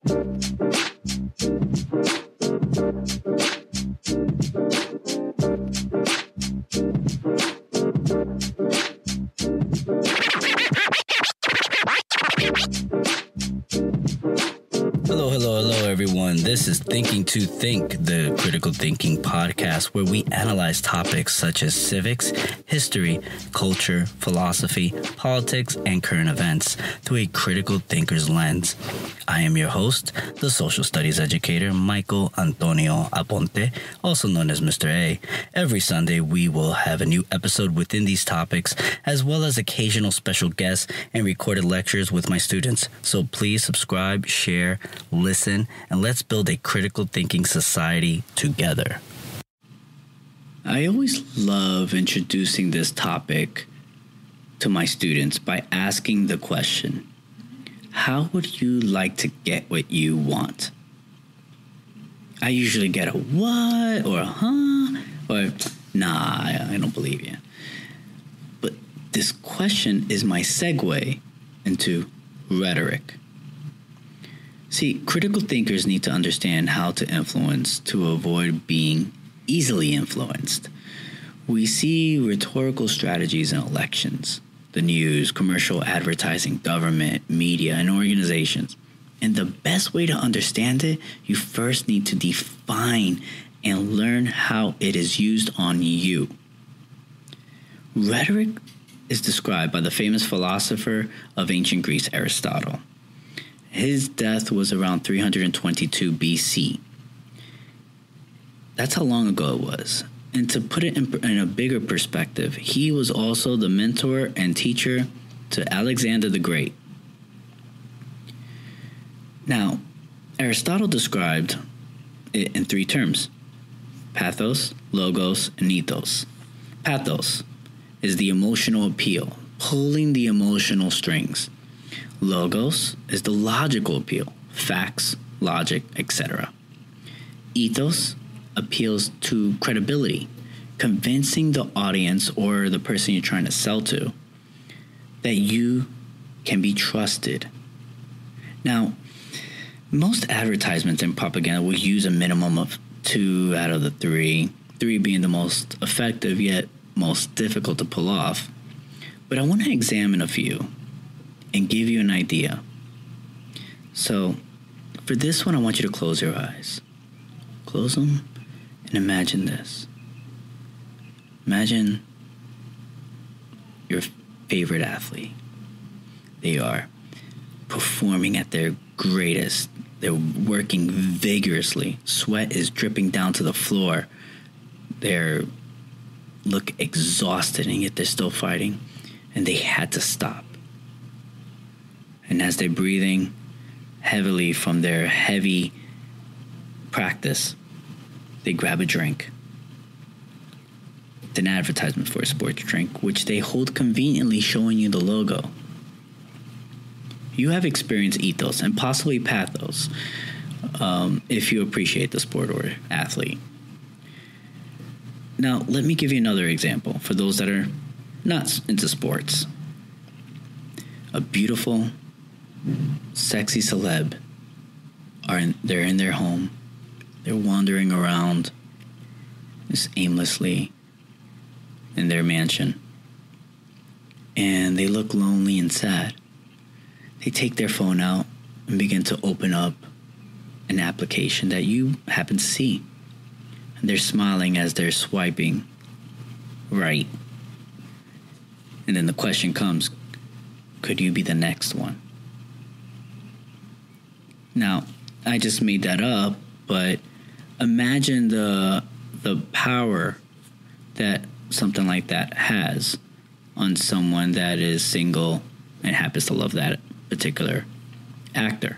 Hello, everyone. This is Thinking to Think, the critical thinking podcast where we analyze topics such as civics, history, culture, philosophy, politics, and current events through a critical thinker's lens. I am your host, the social studies educator, Michael Antonio Aponte, also known as Mr. A. Every Sunday, we will have a new episode within these topics, as well as occasional special guests and recorded lectures with my students. So please subscribe, share, listen, and let's build a critical thinking society together. I always love introducing this topic to my students by asking the question, how would you like to get what you want? I usually get a what or a huh or nah, I don't believe you. But this question is my segue into rhetoric. See, critical thinkers need to understand how to influence to avoid being easily influenced. We see rhetorical strategies in elections, the news, commercial advertising, government, media, and organizations. And the best way to understand it, you first need to define and learn how it is used on you. Rhetoric is described by the famous philosopher of ancient Greece, Aristotle. His death was around 322 BC. That's how long ago it was. And to put it in a bigger perspective, he was also the mentor and teacher to Alexander the Great. Now, Aristotle described it in three terms: pathos, logos, and ethos. Pathos is the emotional appeal, pulling the emotional strings. Logos is the logical appeal, facts, logic, etc. Ethos appeals to credibility, convincing the audience or the person you're trying to sell to that you can be trusted. Now, most advertisements and propaganda will use a minimum of 2 out of the 3 being the most effective yet most difficult to pull off. But I want to examine a few and give you an idea. So, for this one, I want you to close your eyes. Close them and imagine this. Imagine your favorite athlete. They are performing at their greatest. They're working vigorously. Sweat is dripping down to the floor. They look exhausted, and yet they're still fighting. And they had to stop. And as they're breathing heavily from their heavy practice, they grab a drink. It's an advertisement for a sports drink, which they hold conveniently, showing you the logo. You have experienced ethos and possibly pathos if you appreciate the sport or athlete. Now, let me give you another example for those that are not into sports. A beautiful, sexy celeb they're in their home. They're wandering around just aimlessly in their mansion. And they look lonely and sad. They take their phone out and begin to open up an application that you happen to see. And they're smiling as they're swiping right. And then the question comes, could you be the next one? Now, I just made that up, but imagine the power that something like that has on someone that is single and happens to love that particular actor.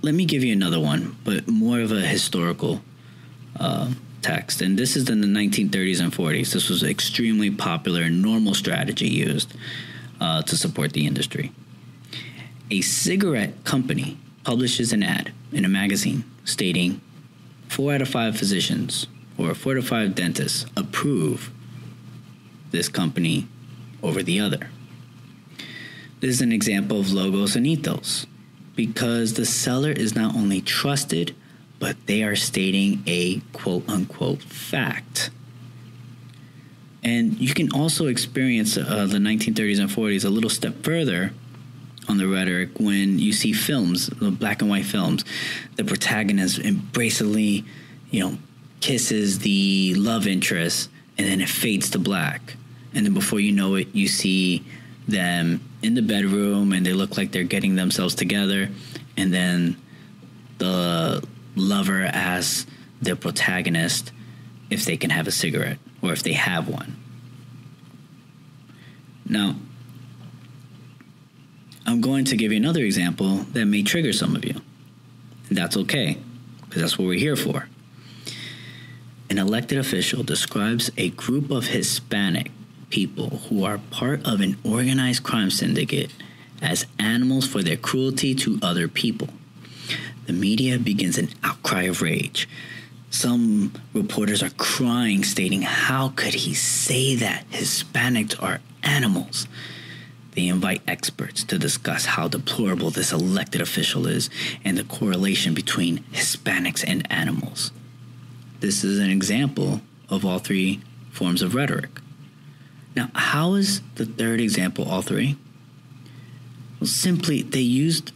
Let me give you another one, but more of a historical text. And this is in the 1930s and 40s. This was an extremely popular and normal strategy used to support the industry. A cigarette company publishes an ad in a magazine stating 4 out of 5 physicians or 4 to 5 dentists approve this company over the other. This is an example of logos and ethos, because the seller is not only trusted, but they are stating a quote-unquote fact. And you can also experience the 1930s and 40s a little step further on the rhetoric when you see films, black and white films. The protagonist embracingly, kisses the love interest, and then it fades to black. And then before you know it, you see them in the bedroom and they look like they're getting themselves together. And then the lover asks the protagonist if they can have a cigarette or if they have one. Now, I'm going to give you another example that may trigger some of you. And that's okay, because that's what we're here for. An elected official describes a group of Hispanic people who are part of an organized crime syndicate as animals for their cruelty to other people. The media begins an outcry of rage. Some reporters are crying, stating, "How could he say that Hispanics are animals?" They invite experts to discuss how deplorable this elected official is and the correlation between Hispanics and animals. This is an example of all three forms of rhetoric. Now, how is the third example all three? Well, simply, they used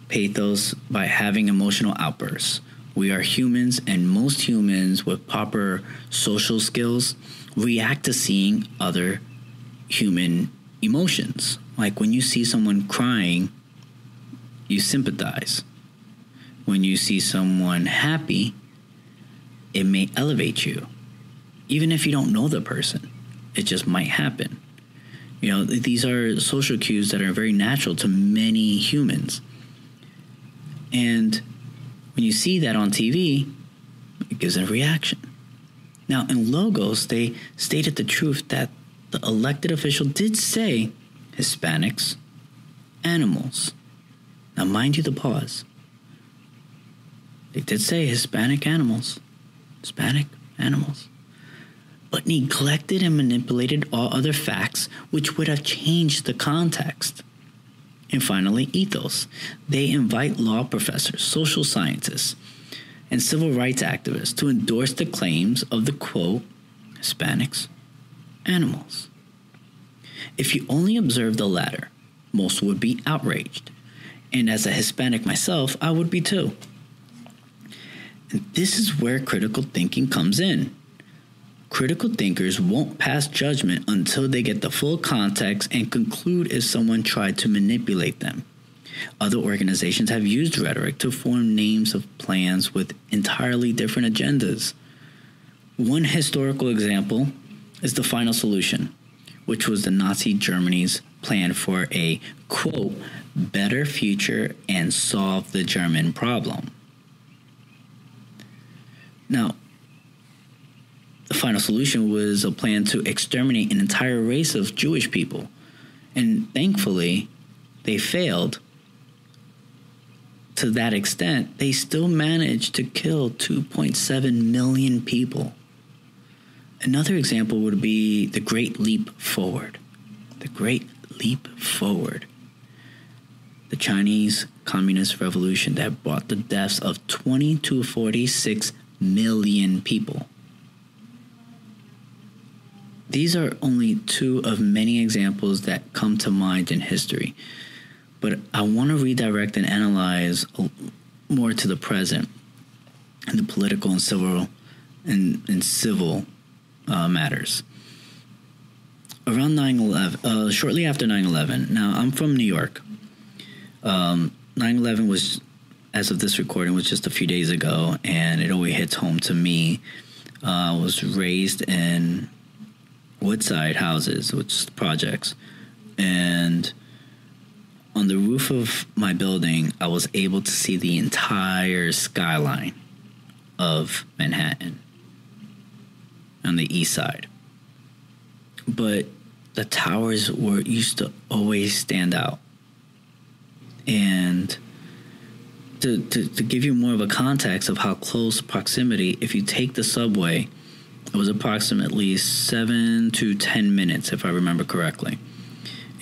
pathos by having emotional outbursts. We are humans, and most humans with proper social skills react to seeing other human emotions. Like when you see someone crying, you sympathize. When you see someone happy, it may elevate you. Even if you don't know the person, it just might happen. These are social cues that are very natural to many humans. And when you see that on TV, it gives a reaction. Now, in logos, they stated the truth that the elected official did say Hispanics, animals. Now, mind you the pause. They did say Hispanic animals, but neglected and manipulated all other facts which would have changed the context. And finally, ethos. They invite law professors, social scientists, and civil rights activists to endorse the claims of the, quote, Hispanics, animals. If you only observe the latter, most would be outraged. And as a Hispanic myself, I would be too. And this is where critical thinking comes in. Critical thinkers won't pass judgment until they get the full context and conclude if someone tried to manipulate them. Other organizations have used rhetoric to form names of plans with entirely different agendas. One historical example is the Final Solution, which was the Nazi Germany's plan for a, quote, better future and solve the German problem. Now, the Final Solution was a plan to exterminate an entire race of Jewish people. And thankfully, they failed. To that extent, they still managed to kill 2.7 million people. Another example would be the Great Leap Forward. The Great Leap Forward. The Chinese Communist Revolution that brought the deaths of 20 to 46 million people. These are only two of many examples that come to mind in history, but I want to redirect and analyze more to the present and the political and civil matters. Around 9/11, shortly after 9/11. Now, I'm from New York. 9/11 was, as of this recording, was just a few days ago, and it always hits home to me. I was raised in Woodside houses, which is projects, and on the roof of my building, I was able to see the entire skyline of Manhattan on the east side. But the towers used to always stand out. And to give you more of a context of how close proximity, if you take the subway, it was approximately 7 to 10 minutes, if I remember correctly.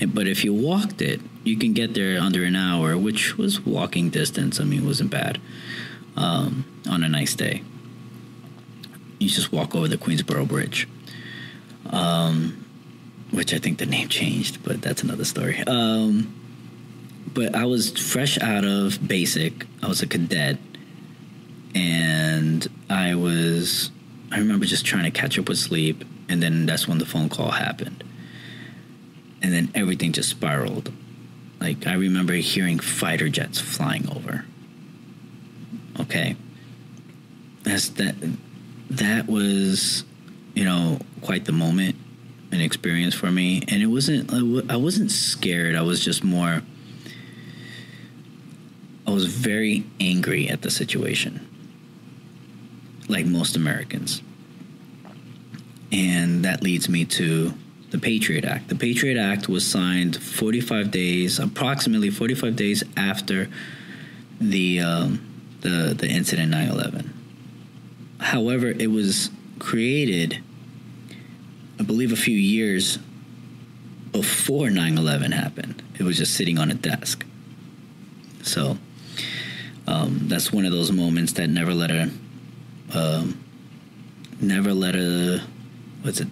But if you walked it, you can get there under an hour, which was walking distance. I mean, it wasn't bad on a nice day. You just walk over the Queensboro Bridge, which I think the name changed, but that's another story. But I was fresh out of basic. I was a cadet, and I remember just trying to catch up with sleep, and then that's when the phone call happened. And then everything just spiraled. Like, I remember hearing fighter jets flying over. Okay. That was, quite the moment, an experience for me. And I wasn't scared. I was very angry at the situation, like most Americans. And that leads me to the Patriot Act. The Patriot Act was signed approximately 45 days after the incident 9/11. However, it was created, I believe, a few years before 9/11 happened. It was just sitting on a desk. So that's one of those moments that never let a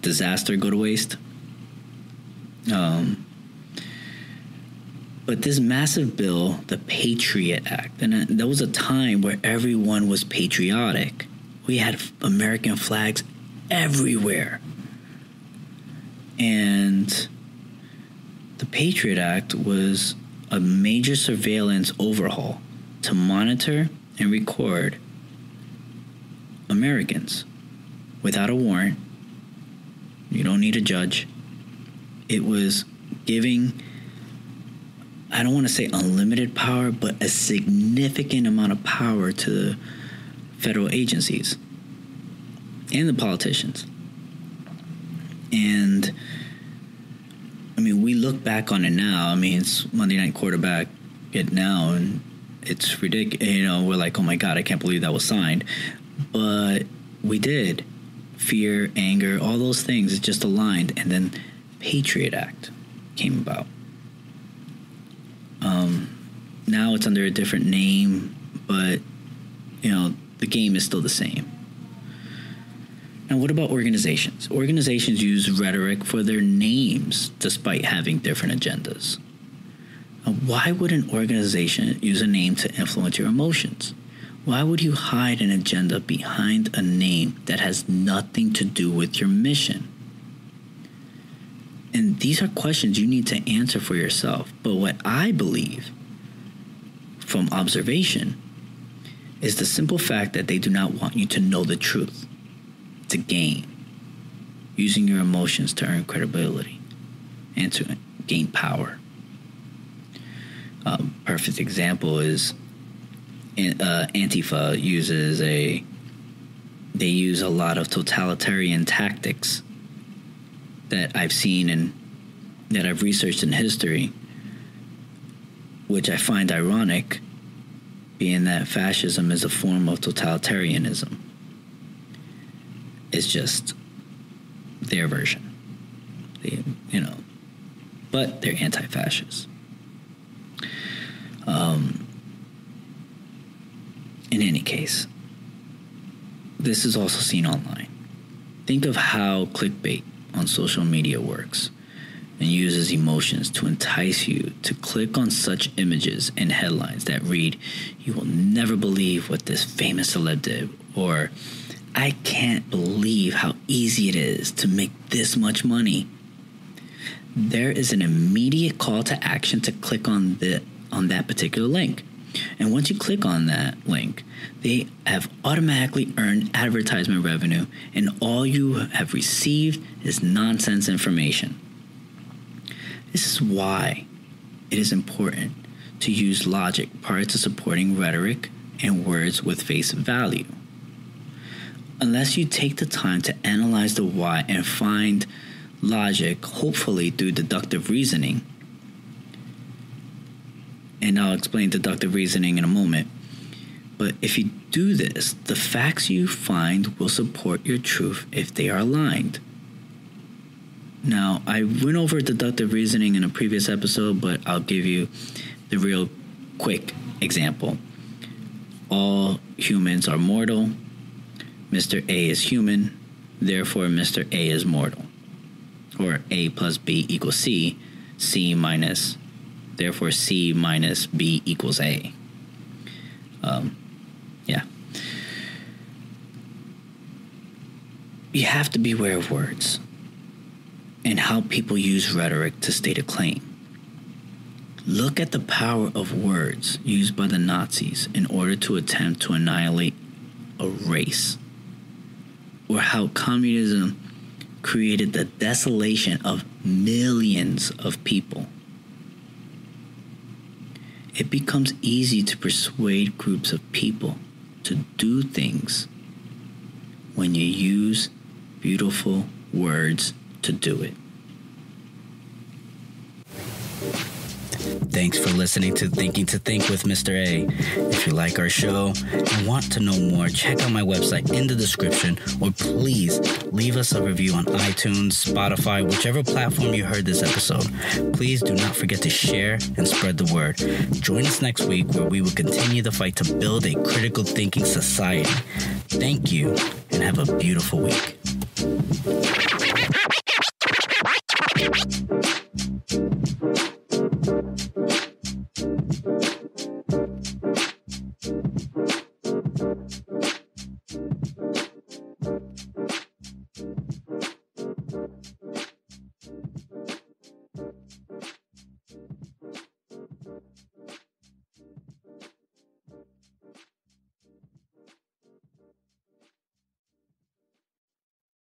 disaster go to waste. But this massive bill, the Patriot Act, and there was a time where everyone was patriotic. We had American flags everywhere. And the Patriot Act was a major surveillance overhaul to monitor and record Americans without a warrant. You don't need a judge. It was giving, I don't want to say unlimited power, but a significant amount of power to the federal agencies and the politicians. And I mean, we look back on it now. I mean, it's Monday Night Quarterback it now, and it's ridiculous. We're like, oh my God, I can't believe that was signed. But we did. Fear, anger, all those things, it just aligned. And then Patriot Act came about. Now it's under a different name, but, the game is still the same. Now, what about organizations? Organizations use rhetoric for their names despite having different agendas. Now, why would an organization use a name to influence your emotions? Why would you hide an agenda behind a name that has nothing to do with your mission? And these are questions you need to answer for yourself. But what I believe from observation is the simple fact that they do not want you to know the truth. It's a game, using your emotions to earn credibility and to gain power. Perfect example is Antifa they use a lot of totalitarian tactics that I've seen and that I've researched in history, which I find ironic, being that fascism is a form of totalitarianism. It's just their version, but they're anti-fascist. In any case, this is also seen online. Think of how clickbait on social media works and uses emotions to entice you to click on such images and headlines that read, "You will never believe what this famous celeb did," or "I can't believe how easy it is to make this much money." There is an immediate call to action to click on that particular link. And once you click on that link, they have automatically earned advertisement revenue, and all you have received is nonsense information. This is why it is important to use logic prior to supporting rhetoric and words with face value. Unless you take the time to analyze the why and find logic, hopefully through deductive reasoning, and I'll explain deductive reasoning in a moment. But if you do this, the facts you find will support your truth if they are aligned. Now, I went over deductive reasoning in a previous episode, but I'll give you the real quick example. All humans are mortal. Mr. A is human. Therefore, Mr. A is mortal. Or A plus B equals C. Therefore, C minus B equals A. Yeah. You have to be aware of words and how people use rhetoric to state a claim. Look at the power of words used by the Nazis in order to attempt to annihilate a race, or how communism created the desolation of millions of people. It becomes easy to persuade groups of people to do things when you use beautiful words to do it. Thanks for listening to Thinking to Think with Mr. A. If you like our show and want to know more, check out my website in the description, or please leave us a review on iTunes, Spotify, whichever platform you heard this episode. Please do not forget to share and spread the word. Join us next week where we will continue the fight to build a critical thinking society. Thank you and have a beautiful week.